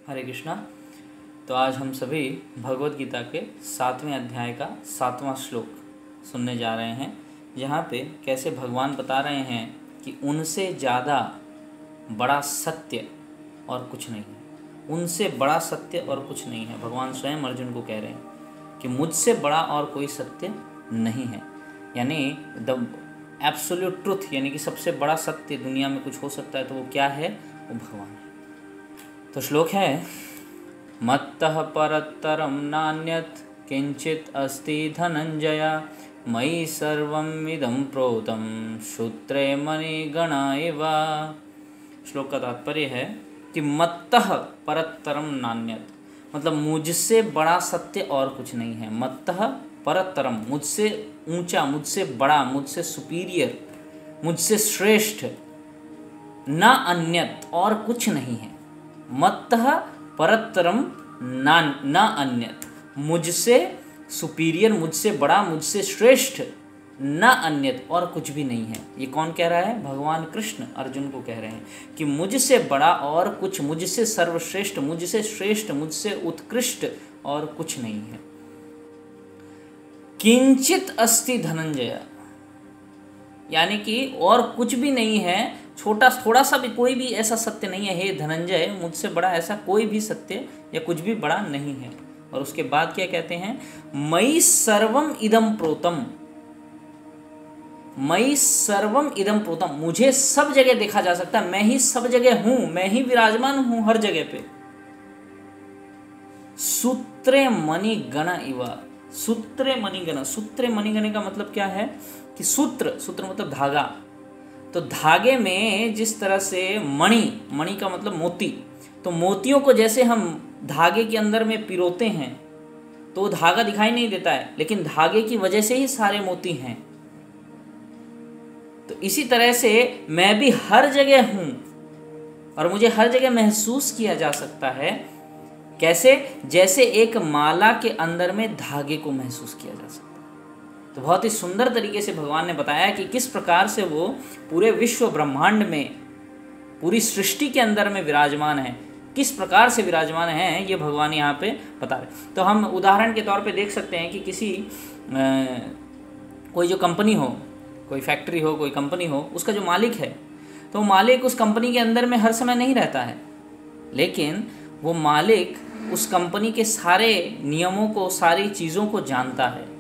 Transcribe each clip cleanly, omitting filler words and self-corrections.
हरे कृष्णा। तो आज हम सभी भगवत गीता के 7वें अध्याय का 7वां श्लोक सुनने जा रहे हैं, जहाँ पे कैसे भगवान बता रहे हैं कि उनसे ज़्यादा बड़ा सत्य और कुछ नहीं है। उनसे बड़ा सत्य और कुछ नहीं है। भगवान स्वयं अर्जुन को कह रहे हैं कि मुझसे बड़ा और कोई सत्य नहीं है, यानी द एब्सोल्यूट ट्रुथ, यानी कि सबसे बड़ा सत्य दुनिया में कुछ हो सकता है तो वो क्या है? वो भगवान है। तो श्लोक है, मत्तः परत्तरं नान्यत् किंचित अस्ति धनंजय मयि सर्वम् इदं प्रोतं सूत्रे मणिगणा इव। श्लोक का तात्पर्य है कि मत्तः परत्तरं नान्यत्, मतलब मुझसे बड़ा सत्य और कुछ नहीं है। मत्तः परत्तरम, मुझसे ऊंचा, मुझसे बड़ा, मुझसे सुपीरियर, मुझसे श्रेष्ठ, न अन्यत, और कुछ नहीं है। मत्तः परत्तरम न अन्यत, मुझसे सुपीरियर, मुझसे बड़ा, मुझसे श्रेष्ठ, न अन्यत, और कुछ भी नहीं है। ये कौन कह रहा है? भगवान कृष्ण अर्जुन को कह रहे हैं कि मुझसे बड़ा और कुछ, मुझसे सर्वश्रेष्ठ, मुझसे श्रेष्ठ, मुझसे उत्कृष्ट और कुछ नहीं है। किंचित अस्ति धनंजय, यानी कि और कुछ भी नहीं है, छोटा थोड़ा सा भी, कोई भी ऐसा सत्य नहीं है हे धनंजय, मुझसे बड़ा ऐसा कोई भी सत्य या कुछ भी बड़ा नहीं है। और उसके बाद क्या कहते हैं? मयि सर्वम इदम प्रोतम, मयि सर्वम इदम प्रोतम, मुझे सब जगह देखा जा सकता है, मैं ही सब जगह हूं, मैं ही विराजमान हूं हर जगह पे। सूत्रे मणिगण इव, सूत्रे मणिगण, सूत्रे मणिगण का मतलब क्या है कि सूत्र, सूत्र मतलब धागा। तो धागे में जिस तरह से मणि, मणि का मतलब मोती, तो मोतियों को जैसे हम धागे के अंदर में पिरोते हैं तो धागा दिखाई नहीं देता है, लेकिन धागे की वजह से ही सारे मोती हैं। तो इसी तरह से मैं भी हर जगह हूं और मुझे हर जगह महसूस किया जा सकता है। कैसे? जैसे एक माला के अंदर में धागे को महसूस किया जा सकता है। तो बहुत ही सुंदर तरीके से भगवान ने बताया कि किस प्रकार से वो पूरे विश्व ब्रह्मांड में, पूरी सृष्टि के अंदर में विराजमान है, किस प्रकार से विराजमान है, ये भगवान यहाँ पे बता रहे। तो हम उदाहरण के तौर पे देख सकते हैं कि किसी कोई जो कंपनी हो, कोई फैक्ट्री हो, कोई कंपनी हो, उसका जो मालिक है, तो मालिक उस कंपनी के अंदर में हर समय नहीं रहता है, लेकिन वो मालिक उस कंपनी के सारे नियमों को, सारी चीज़ों को जानता है।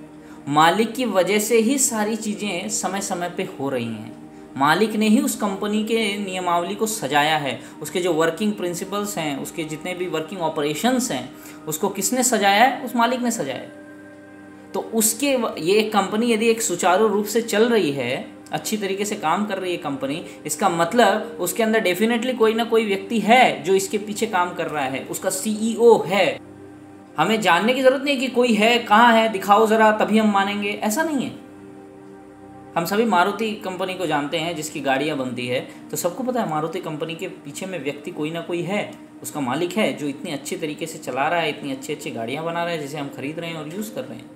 मालिक की वजह से ही सारी चीज़ें समय समय पे हो रही हैं। मालिक ने ही उस कंपनी के नियमावली को सजाया है। उसके जो वर्किंग प्रिंसिपल्स हैं, उसके जितने भी वर्किंग ऑपरेशंस हैं, उसको किसने सजाया है? उस मालिक ने सजाया है। तो उसके ये कंपनी यदि एक सुचारू रूप से चल रही है, अच्छी तरीके से काम कर रही है कंपनी, इसका मतलब उसके अंदर डेफिनेटली कोई ना कोई व्यक्ति है जो इसके पीछे काम कर रहा है, उसका सीईओ है। हमें जानने की जरूरत नहीं कि कोई है, कहाँ है, दिखाओ जरा, तभी हम मानेंगे, ऐसा नहीं है। हम सभी मारुति कंपनी को जानते हैं जिसकी गाड़ियाँ बनती है, तो सबको पता है मारुति कंपनी के पीछे में व्यक्ति कोई ना कोई है, उसका मालिक है जो इतनी अच्छी तरीके से चला रहा है, इतनी अच्छी अच्छी गाड़ियाँ बना रहा है जिसे हम खरीद रहे हैं और यूज़ कर रहे हैं।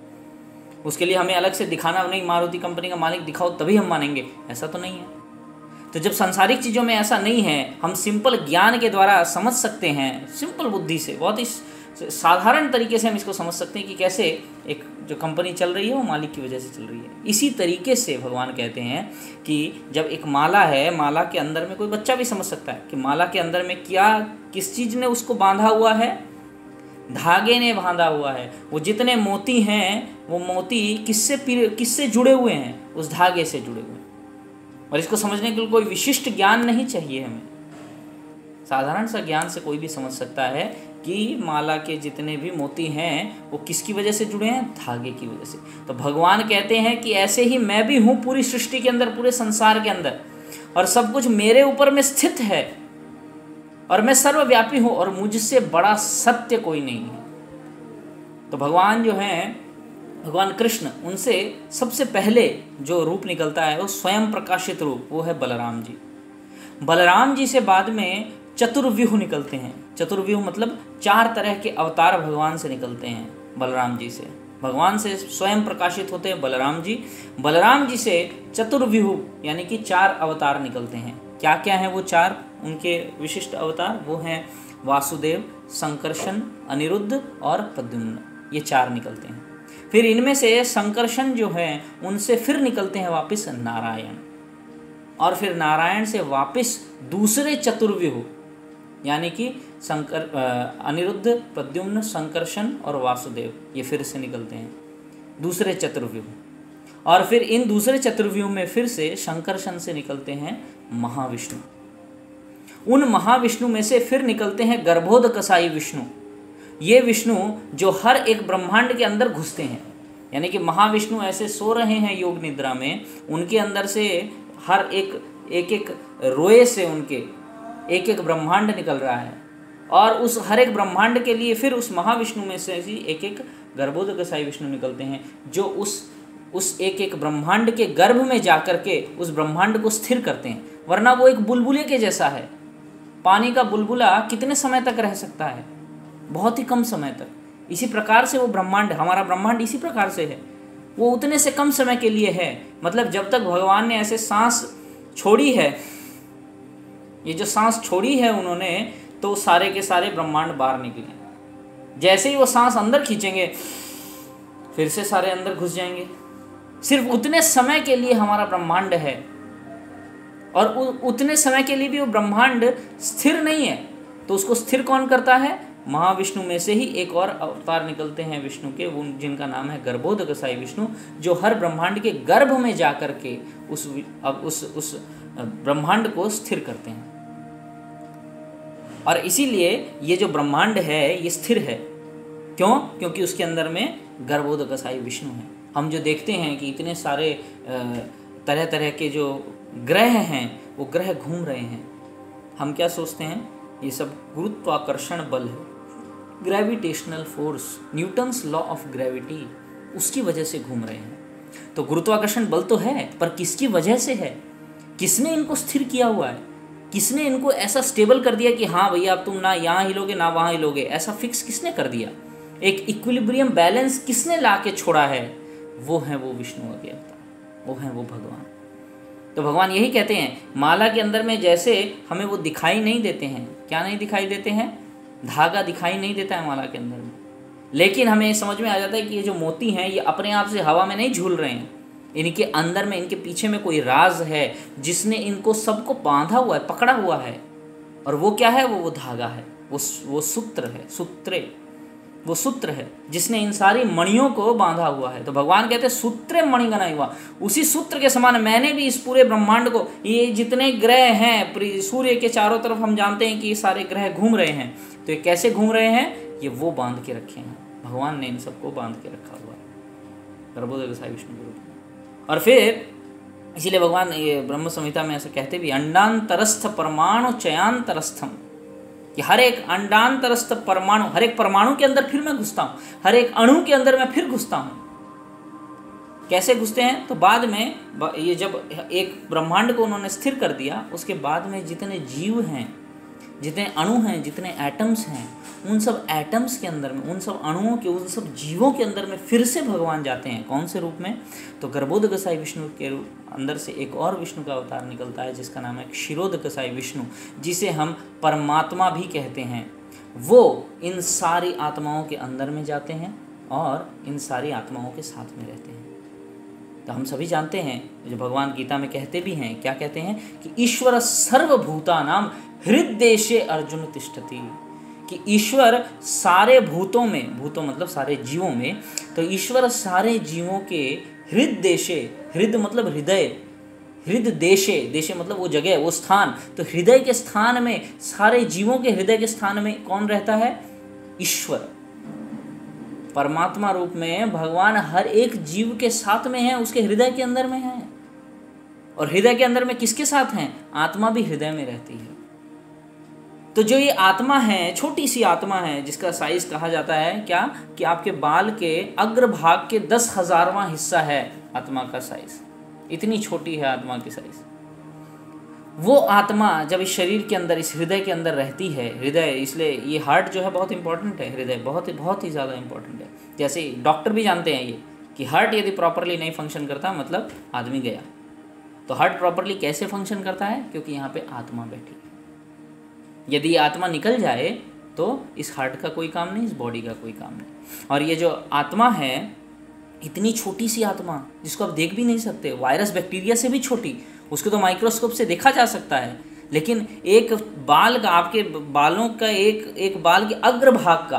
उसके लिए हमें अलग से दिखाना नहीं, मारुति कंपनी का मालिक दिखाओ तभी हम मानेंगे, ऐसा तो नहीं है। तो जब सांसारिक चीज़ों में ऐसा नहीं है, हम सिंपल ज्ञान के द्वारा समझ सकते हैं, सिंपल बुद्धि से, बहुत ही साधारण तरीके से हम इसको समझ सकते हैं कि कैसे एक जो कंपनी चल रही है वो मालिक की वजह से चल रही है। इसी तरीके से भगवान कहते हैं कि जब एक माला है, माला के अंदर में कोई बच्चा भी समझ सकता है कि माला के अंदर में क्या, किस चीज़ ने उसको बांधा हुआ है? धागे ने बांधा हुआ है। वो जितने मोती हैं, वो मोती किससे जुड़े हुए हैं? उस धागे से जुड़े हुए हैं। और इसको समझने के लिए कोई विशिष्ट ज्ञान नहीं चाहिए हमें, साधारण सा ज्ञान से कोई भी समझ सकता है कि माला के जितने भी मोती हैं वो किसकी वजह से जुड़े हैं? धागे की वजह से। तो भगवान कहते हैं कि ऐसे ही मैं भी हूँ पूरी सृष्टि के अंदर, पूरे संसार के अंदर, और सब कुछ मेरे ऊपर में स्थित है और मैं सर्वव्यापी हूँ और मुझसे बड़ा सत्य कोई नहीं है। तो भगवान जो हैं, भगवान कृष्ण, उनसे सबसे पहले जो रूप निकलता है वो स्वयं प्रकाशित रूप, वो है बलराम जी। बलराम जी से बाद में चतुर्व्यूह निकलते हैं। चतुर्व्यूह मतलब 4 तरह के अवतार भगवान से निकलते हैं। बलराम जी से, भगवान से स्वयं प्रकाशित होते हैं बलराम जी। बलराम जी से चतुर्व्यूह यानी कि 4 अवतार निकलते हैं। क्या क्या हैं वो 4 उनके विशिष्ट अवतार? वो हैं वासुदेव, संकर्षण, अनिरुद्ध और प्रद्युम्न, ये 4 निकलते हैं। फिर इनमें से संकर्षण जो है उनसे फिर निकलते हैं वापस नारायण, और फिर नारायण से वापस दूसरे चतुर्व्यूह, यानी कि अनिरुद्ध, प्रद्युम्न, संकर्षण और वासुदेव, ये फिर से निकलते हैं दूसरे चतुर्व्यूह। और फिर इन दूसरे चतुर्व्यूह में फिर से संकर्षण से निकलते हैं महाविष्णु। उन महाविष्णु में से फिर निकलते हैं गर्भोदकसाई विष्णु। ये विष्णु जो हर एक ब्रह्मांड के अंदर घुसते हैं, यानी कि महाविष्णु ऐसे सो रहे हैं योग निद्रा में, उनके अंदर से हर एक रोए से उनके एक ब्रह्मांड निकल रहा है, और उस हर एक ब्रह्मांड के लिए फिर उस महाविष्णु में से ही एक गर्भोदकसाई विष्णु निकलते हैं, जो उस एक ब्रह्मांड के गर्भ में जाकर के उस ब्रह्मांड को स्थिर करते हैं। वरना वो एक बुलबुले के जैसा है। पानी का बुलबुला कितने समय तक रह सकता है? बहुत ही कम समय तक। इसी प्रकार से वो ब्रह्मांड, हमारा ब्रह्मांड इसी प्रकार से है, वो उतने से कम समय के लिए है। मतलब जब तक भगवान ने ऐसे सांस छोड़ी है, ये जो सांस छोड़ी है उन्होंने, तो सारे के सारे ब्रह्मांड बाहर निकले। जैसे ही वो सांस अंदर खींचेंगे फिर से सारे अंदर घुस जाएंगे। सिर्फ उतने समय के लिए हमारा ब्रह्मांड है, और उतने समय के लिए भी वो ब्रह्मांड स्थिर नहीं है। तो उसको स्थिर कौन करता है? महाविष्णु में से ही एक और अवतार निकलते हैं विष्णु के, वो जिनका नाम है गर्भोदकसाई विष्णु, जो हर ब्रह्मांड के गर्भ में जाकर के उस ब्रह्मांड को स्थिर करते हैं। और इसीलिए ये जो ब्रह्मांड है ये स्थिर है। क्यों? क्योंकि उसके अंदर में गर्भोदकसाई विष्णु है। हम जो देखते हैं कि इतने सारे तरह तरह के जो ग्रह हैं वो ग्रह घूम रहे हैं, हम क्या सोचते हैं? ये सब गुरुत्वाकर्षण बल है, gravitational force, Newton's law of gravity, उसकी वजह से घूम रहे हैं। तो गुरुत्वाकर्षण बल तो है, पर किसकी वजह से है? किसने इनको स्थिर किया हुआ है? किसने इनको ऐसा स्टेबल कर दिया कि हाँ भैया अब तुम ना यहाँ हिलोगे ना वहाँ हिलोगे? ऐसा फिक्स किसने कर दिया? एक इक्विलिब्रियम बैलेंस किसने ला के छोड़ा है? वो है वो विष्णु के अवतार, वो है वो भगवान। तो भगवान यही कहते हैं, माला के अंदर में जैसे हमें वो दिखाई नहीं देते हैं। क्या नहीं दिखाई देते हैं? धागा दिखाई नहीं देता है माला के अंदर में, लेकिन हमें समझ में आ जाता है कि ये जो मोती हैं ये अपने आप से हवा में नहीं झूल रहे हैं। इनके अंदर में, इनके पीछे में कोई राज है जिसने इनको सबको बांधा हुआ है, पकड़ा हुआ है। और वो क्या है? वो धागा है, वो सूत्र है, वो सूत्र है जिसने इन सारी मणियों को बांधा हुआ है। तो भगवान कहते हैं सूत्रे मणिगणा हुआ, उसी सूत्र के समान मैंने भी इस पूरे ब्रह्मांड को, ये जितने ग्रह हैं सूर्य के चारों तरफ, हम जानते हैं कि ये सारे ग्रह घूम रहे हैं। तो ये कैसे घूम रहे हैं? ये वो बांध के रखे हैं, भगवान ने इन सबको बांध के रखा हुआ है गर्भोदकसाई विष्णु के रूप में। और फिर इसीलिए भगवान ये ब्रह्म संहिता में ऐसा कहते भी, अंडांतरस्थ परमाणु चयांतरस्थम, कि हर एक अंडांतरस्थ परमाणु, हर एक परमाणु के अंदर फिर मैं घुसता हूँ, हर एक अणु के अंदर मैं फिर घुसता हूँ। कैसे घुसते हैं? तो बाद में ये जब एक ब्रह्मांड को उन्होंने स्थिर कर दिया, उसके बाद में जितने जीव हैं, जितने अणु हैं, जितने एटम्स हैं, उन सब एटम्स के अंदर में, उन सब अणुओं के, उन सब जीवों के अंदर में फिर से भगवान जाते हैं। कौन से रूप में? तो गर्भोदकसाई विष्णु के अंदर से एक और विष्णु का अवतार निकलता है जिसका नाम है क्षीरोदकसाई विष्णु, जिसे हम परमात्मा भी कहते हैं। वो इन सारी आत्माओं के अंदर में जाते हैं और इन सारी आत्माओं के साथ में रहते हैं। तो हम सभी जानते हैं, जो भगवान गीता में कहते भी हैं, क्या कहते हैं? कि ईश्वर सर्वभूतानां हृद्देशे अर्जुन तिष्ठति, कि ईश्वर सारे भूतों में, भूतों मतलब सारे जीवों में, तो ईश्वर सारे जीवों के हृद्देशे, हृद मतलब हृदय, हृद देशे, देशे मतलब वो जगह, वो स्थान, तो हृदय के स्थान में, सारे जीवों के हृदय के स्थान में कौन रहता है? ईश्वर। परमात्मा रूप में भगवान हर एक जीव के साथ में है, उसके हृदय के अंदर में है। और हृदय के अंदर में किसके साथ हैं? आत्मा भी हृदय में रहती है। तो जो ये आत्मा है, छोटी सी आत्मा है, जिसका साइज कहा जाता है क्या? कि आपके बाल के अग्रभाग के 10,000वां हिस्सा है आत्मा का साइज। इतनी छोटी है आत्मा की साइज। वो आत्मा जब इस शरीर के अंदर, इस हृदय के अंदर रहती है, हृदय, इसलिए ये हार्ट जो है बहुत इंपॉर्टेंट है, हृदय बहुत ही ज़्यादा इंपॉर्टेंट है। जैसे डॉक्टर भी जानते हैं ये, कि हार्ट यदि प्रॉपरली नहीं फंक्शन करता मतलब आदमी गया। तो हार्ट प्रॉपरली कैसे फंक्शन करता है? क्योंकि यहाँ पे आत्मा बैठी है। यदि आत्मा निकल जाए तो इस हार्ट का कोई काम नहीं, इस बॉडी का कोई काम नहीं। और ये जो आत्मा है, इतनी छोटी सी आत्मा जिसको आप देख भी नहीं सकते, वायरस बैक्टीरिया से भी छोटी, उसको तो माइक्रोस्कोप से देखा जा सकता है, लेकिन एक बाल का, आपके बालों का एक बाल के अग्रभाग का,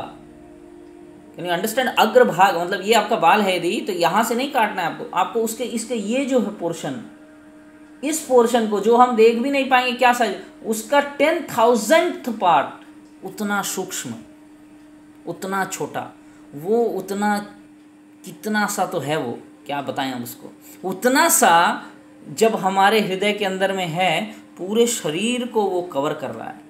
कैन यू अंडरस्टैंड, अग्रभाग मतलब ये आपका बाल है यदि, तो यहाँ से नहीं काटना है आपको उसके इसके ये जो है पोर्शन, इस पोर्शन को जो हम देख भी नहीं पाएंगे क्या साइज, उसका 10,000th पार्ट, उतना सूक्ष्म, उतना छोटा, वो उतना कितना सा तो है, वो क्या बताएं हम उसको, उतना सा जब हमारे हृदय के अंदर में है, पूरे शरीर को वो कवर कर रहा है।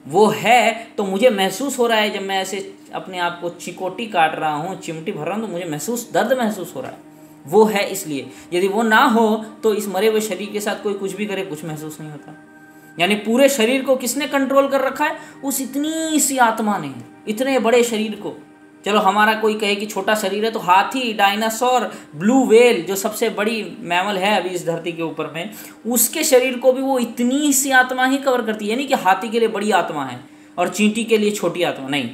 वो है तो मुझे महसूस हो रहा है, जब मैं ऐसे अपने आप को चिकोटी काट रहा हूँ, चिमटी भर रहा हूँ, तो मुझे दर्द महसूस हो रहा है। वो है इसलिए। यदि वो ना हो तो इस मरे हुए शरीर के साथ कोई कुछ भी करे, कुछ महसूस नहीं होता। यानी पूरे शरीर को किसने कंट्रोल कर रखा है? उस इतनी सी आत्मा ने, इतने बड़े शरीर को। चलो हमारा कोई कहे कि छोटा शरीर है, तो हाथी, डायनासोर, ब्लू व्हेल जो सबसे बड़ी मैमल है अभी इस धरती के ऊपर में, उसके शरीर को भी वो इतनी सी आत्मा ही कवर करती है। नहीं कि हाथी के लिए बड़ी आत्मा है और चींटी के लिए छोटी आत्मा, नहीं,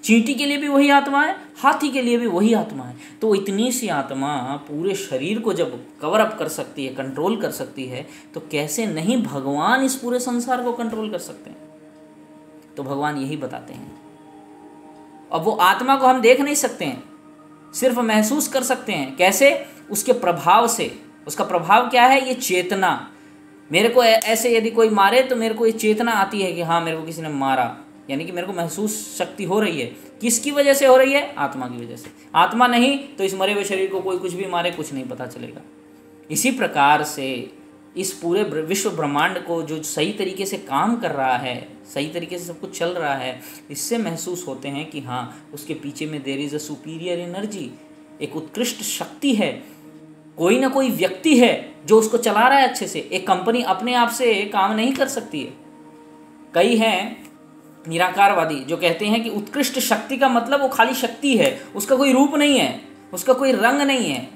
चींटी के लिए भी वही आत्मा है, हाथी के लिए भी वही आत्मा है। तो इतनी सी आत्मा पूरे शरीर को जब कवर अप कर सकती है, कंट्रोल कर सकती है, तो कैसे नहीं भगवान इस पूरे संसार को कंट्रोल कर सकते हैं? तो भगवान यही बताते हैं। अब वो आत्मा को हम देख नहीं सकते हैं, सिर्फ महसूस कर सकते हैं। कैसे? उसके प्रभाव से। उसका प्रभाव क्या है? ये चेतना। मेरे को ऐसे यदि कोई मारे तो मेरे को ये चेतना आती है कि हाँ मेरे को किसी ने मारा, यानी कि मेरे को महसूस शक्ति हो रही है। किसकी वजह से हो रही है? आत्मा की वजह से। आत्मा नहीं तो इस मरे हुए शरीर को कोई कुछ भी मारे, कुछ नहीं पता चलेगा। इसी प्रकार से इस पूरे विश्व ब्रह्मांड को जो सही तरीके से काम कर रहा है, सही तरीके से सब कुछ चल रहा है, इससे महसूस होते हैं कि हाँ उसके पीछे में there is a superior energy, एक उत्कृष्ट शक्ति है, कोई ना कोई व्यक्ति है जो उसको चला रहा है अच्छे से। एक कंपनी अपने आप से काम नहीं कर सकती है। कई हैं निराकारवादी जो कहते हैं कि उत्कृष्ट शक्ति का मतलब वो खाली शक्ति है, उसका कोई रूप नहीं है, उसका कोई रंग नहीं है,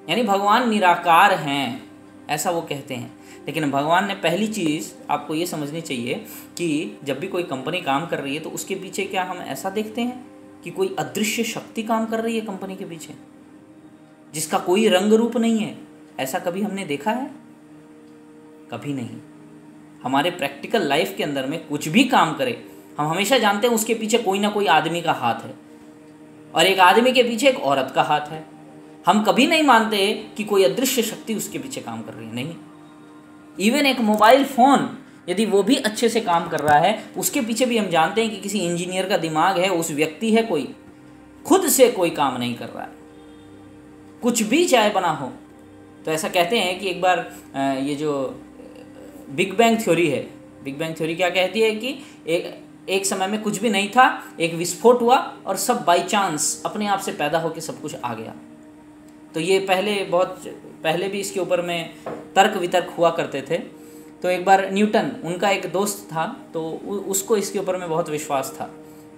यानी भगवान निराकार हैं, ऐसा वो कहते हैं। लेकिन भगवान ने पहली चीज़ आपको ये समझनी चाहिए कि जब भी कोई कंपनी काम कर रही है तो उसके पीछे क्या हम ऐसा देखते हैं कि कोई अदृश्य शक्ति काम कर रही है कंपनी के पीछे, जिसका कोई रंग रूप नहीं है? ऐसा कभी हमने देखा है? कभी नहीं। हमारे प्रैक्टिकल लाइफ के अंदर में कुछ भी काम करे, हम हमेशा जानते हैं उसके पीछे कोई ना कोई आदमी का हाथ है, और एक आदमी के पीछे एक औरत का हाथ है। हम कभी नहीं मानते कि कोई अदृश्य शक्ति उसके पीछे काम कर रही है, नहीं। इवन एक मोबाइल फ़ोन यदि वो भी अच्छे से काम कर रहा है, उसके पीछे भी हम जानते हैं कि किसी इंजीनियर का दिमाग है, उस व्यक्ति है, कोई खुद से कोई काम नहीं कर रहा है, कुछ भी चाहे बना हो। तो ऐसा कहते हैं कि एक बार ये जो बिग बैंग थ्योरी है, बिग बैंग थ्योरी क्या कहती है कि एक समय में कुछ भी नहीं था, एक विस्फोट हुआ और सब बाई चांस अपने आप से पैदा होकर सब कुछ आ गया। तो ये बहुत पहले भी इसके ऊपर में तर्क वितर्क हुआ करते थे। तो एक बार न्यूटन, उनका एक दोस्त था, तो उसको इसके ऊपर में बहुत विश्वास था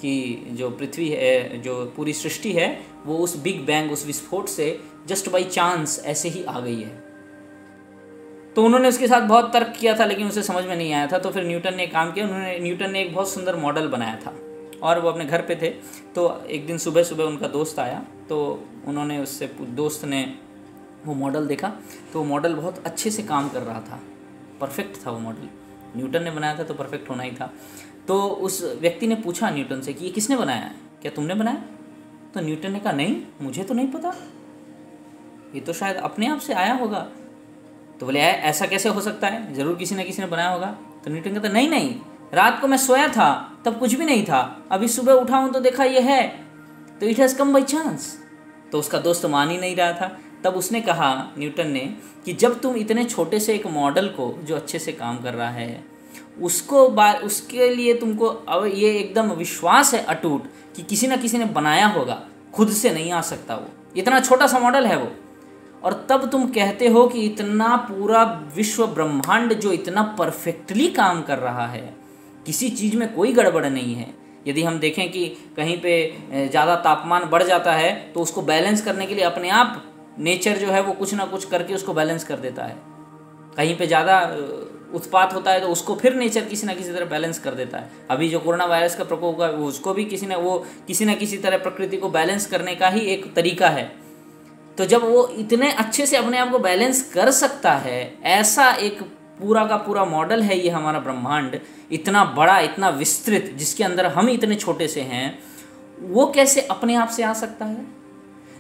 कि जो पृथ्वी है, जो पूरी सृष्टि है, वो उस बिग बैंग, उस विस्फोट से जस्ट बाई चांस ऐसे ही आ गई है। तो उन्होंने उसके साथ बहुत तर्क किया था, लेकिन उसे समझ में नहीं आया था। तो फिर न्यूटन ने एक काम किया, न्यूटन ने एक बहुत सुंदर मॉडल बनाया था, और वो अपने घर पे थे। तो एक दिन सुबह सुबह उनका दोस्त आया, तो उन्होंने उससे, दोस्त ने वो मॉडल देखा, तो वो मॉडल बहुत अच्छे से काम कर रहा था, परफेक्ट था वो मॉडल। न्यूटन ने बनाया था तो परफेक्ट होना ही था। तो उस व्यक्ति ने पूछा न्यूटन से कि ये किसने बनाया है, क्या तुमने बनाया? तो न्यूटन ने कहा नहीं, मुझे तो नहीं पता, ये तो शायद अपने आप से आया होगा। तो बोले ऐसा कैसे हो सकता है, ज़रूर किसी ने बनाया होगा। तो न्यूटन कहता नहीं, रात को मैं सोया था तब कुछ भी नहीं था, अभी सुबह उठा हूँ तो देखा ये है, तो it has come by chance. तो उसका दोस्त मान ही नहीं रहा था। तब उसने कहा, न्यूटन ने, कि जब तुम इतने छोटे से एक मॉडल को जो अच्छे से काम कर रहा है, उसके लिए तुमको अब ये एकदम विश्वास है अटूट कि किसी न किसी ने बनाया होगा, खुद से नहीं आ सकता, वो इतना छोटा सा मॉडल है वो। और तब तुम कहते हो कि इतना पूरा विश्व ब्रह्मांड जो इतना परफेक्टली काम कर रहा है, किसी चीज़ में कोई गड़बड़ नहीं है। यदि हम देखें कि कहीं पे ज़्यादा तापमान बढ़ जाता है तो उसको बैलेंस करने के लिए अपने आप नेचर जो है वो कुछ ना कुछ करके उसको बैलेंस कर देता है। कहीं पे ज़्यादा उत्पात होता है तो उसको फिर नेचर किसी ना किसी तरह बैलेंस कर देता है। अभी जो कोरोना वायरस का प्रकोप हुआ है उसको भी किसी ना किसी तरह प्रकृति को बैलेंस करने का ही एक तरीका है। तो जब वो इतने अच्छे से अपने आप को बैलेंस कर सकता है, ऐसा एक पूरा का पूरा मॉडल है ये हमारा ब्रह्मांड, इतना बड़ा, इतना विस्तृत, जिसके अंदर हम इतने छोटे से हैं, वो कैसे अपने आप से आ सकता है?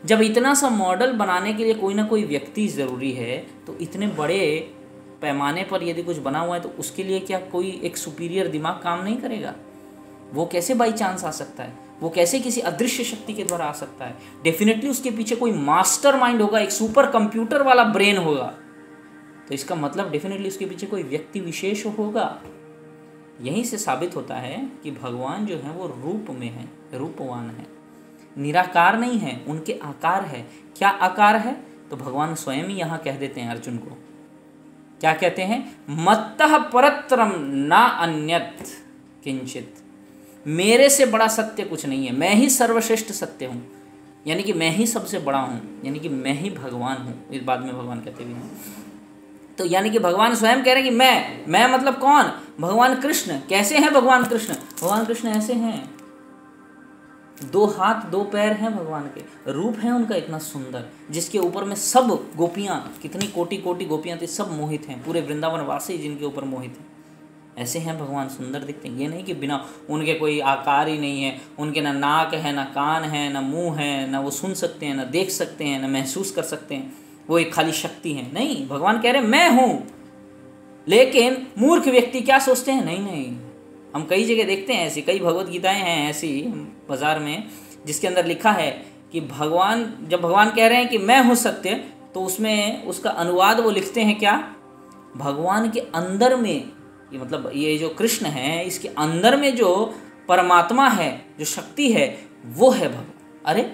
जब इतना सा मॉडल बनाने के लिए कोई ना कोई व्यक्ति ज़रूरी है, तो इतने बड़े पैमाने पर यदि कुछ बना हुआ है तो उसके लिए क्या कोई एक सुपीरियर दिमाग काम नहीं करेगा? वो कैसे बाई चांस आ सकता है? वो कैसे किसी अदृश्य शक्ति के द्वारा आ सकता है? डेफिनेटली उसके पीछे कोई मास्टरमाइंड होगा, एक सुपर कंप्यूटर वाला ब्रेन होगा। तो इसका मतलब डेफिनेटली उसके पीछे कोई व्यक्ति विशेष होगा। यहीं से साबित होता है कि भगवान जो है वो रूप में है, रूपवान है, निराकार नहीं है, उनके आकार है। क्या आकार है? तो भगवान स्वयं ही यहाँ कह देते हैं अर्जुन को। क्या कहते हैं? मत्तः परत्रम ना अन्यत किंचित, मेरे से बड़ा सत्य कुछ नहीं है, मैं ही सर्वश्रेष्ठ सत्य हूँ, यानी कि मैं ही सबसे बड़ा हूँ, यानी कि मैं ही भगवान हूँ। इस बाद में भगवान कहते भी हैं। तो यानी कि भगवान स्वयं कह रहे हैं कि मैं मतलब कौन? भगवान कृष्ण। कैसे हैं भगवान कृष्ण? भगवान कृष्ण ऐसे हैं, 2 हाथ 2 पैर हैं भगवान के, रूप है उनका इतना सुंदर, जिसके ऊपर में सब गोपियाँ, कितनी कोटि कोटि गोपियाँ थी, सब मोहित हैं, पूरे वृंदावन वासी जिनके ऊपर मोहित हैं। ऐसे हैं भगवान, सुंदर दिखते हैं। ये नहीं कि बिना उनके कोई आकार ही नहीं है, उनके ना नाक है, ना कान है, ना मुंह है, ना वो सुन सकते हैं, ना देख सकते हैं, ना महसूस कर सकते हैं, वो एक खाली शक्ति है। नहीं, भगवान कह रहे हैं मैं हूँ। लेकिन मूर्ख व्यक्ति क्या सोचते हैं? नहीं, हम कई जगह देखते हैं ऐसी, कई भगवत गीताएं हैं ऐसी बाजार में, जिसके अंदर लिखा है कि जब भगवान कह रहे हैं कि मैं हूँ सत्य, तो उसमें उसका अनुवाद वो लिखते हैं क्या? भगवान के अंदर में, ये मतलब ये जो कृष्ण है, इसके अंदर में जो परमात्मा है, जो शक्ति है, वो है भगवान। अरे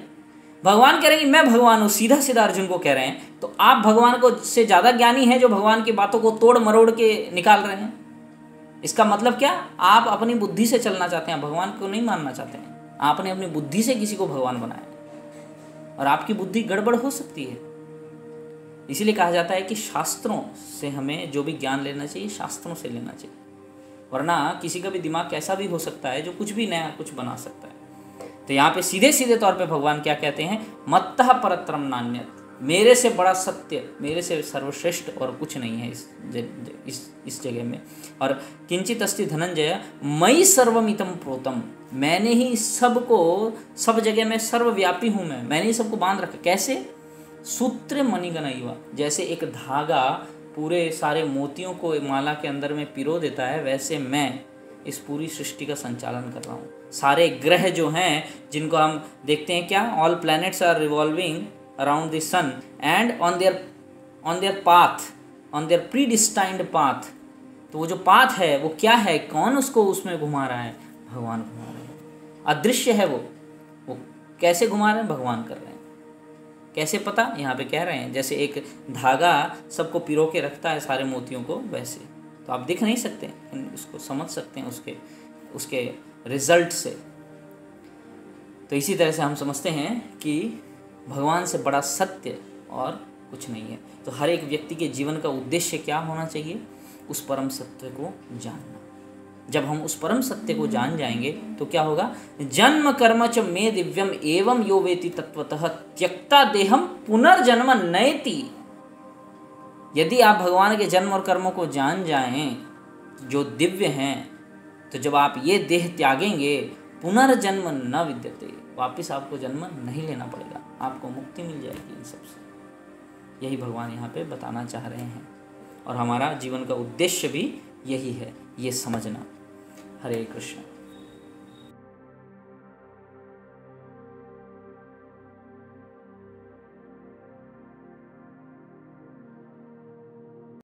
भगवान कह रहे हैं कि मैं भगवान हूँ, सीधा सीधा अर्जुन को कह रहे हैं। तो आप भगवान को से ज़्यादा ज्ञानी हैं जो भगवान की बातों को तोड़ मरोड़ के निकाल रहे हैं। इसका मतलब क्या? आप अपनी बुद्धि से चलना चाहते हैं, भगवान को नहीं मानना चाहते हैं। आपने अपनी बुद्धि से किसी को भगवान बनाया, और आपकी बुद्धि गड़बड़ हो सकती है। इसीलिए कहा जाता है कि शास्त्रों से हमें जो भी ज्ञान लेना चाहिए, शास्त्रों से लेना चाहिए, वरना किसी का भी दिमाग कैसा भी हो सकता है जो कुछ भी नया कुछ बना सकता है। तो यहाँ पे सीधे सीधे तौर पे भगवान क्या कहते हैं? मत्तः परत्रम नान्यत, मेरे से बड़ा सत्य, मेरे से सर्वश्रेष्ठ और कुछ नहीं है इस जगह में। और किंचित अस्ति धनंजय मयि सर्वमितम प्रोतम, मैंने ही सबको, सब जगह में सर्वव्यापी हूँ, मैंने ही सबको बांध रखा। कैसे? सूत्र मणिगणैवा, जैसे एक धागा पूरे सारे मोतियों को एक माला के अंदर में पिरो देता है, वैसे मैं इस पूरी सृष्टि का संचालन कर रहा हूँ। सारे ग्रह जो हैं, जिनको हम देखते हैं क्या, all planets are revolving around the sun and on their path, on their predestined path. तो वो जो पाथ है वो क्या है? कौन उसको उसमें घुमा रहा है? भगवान घुमा रहे हैं। अदृश्य है वो कैसे घुमा रहे हैं? भगवान कर रहे हैं। कैसे पता? यहाँ पे कह रहे हैं जैसे एक धागा सबको पिरो के रखता है सारे मोतियों को, वैसे। तो आप दिख नहीं सकते, उसको समझ सकते हैं उसके रिजल्ट से। तो इसी तरह से हम समझते हैं कि भगवान से बड़ा सत्य और कुछ नहीं है। तो हर एक व्यक्ति के जीवन का उद्देश्य क्या होना चाहिए? उस परम सत्य को जानना। जब हम उस परम सत्य को जान जाएंगे तो क्या होगा? जन्म कर्म च मे दिव्यम एवं यो वेति तत्वतः त्यक्ता देहम पुनर्जन्म नयति। यदि आप भगवान के जन्म और कर्मों को जान जाएं जो दिव्य हैं, तो जब आप ये देह त्यागेंगे, पुनर्जन्म न विद्यते, वापिस आपको जन्म नहीं लेना पड़ेगा, आपको मुक्ति मिल जाएगी इन सबसे। यही भगवान यहाँ पे बताना चाह रहे हैं, और हमारा जीवन का उद्देश्य भी यही है, ये समझना। हरे कृष्ण।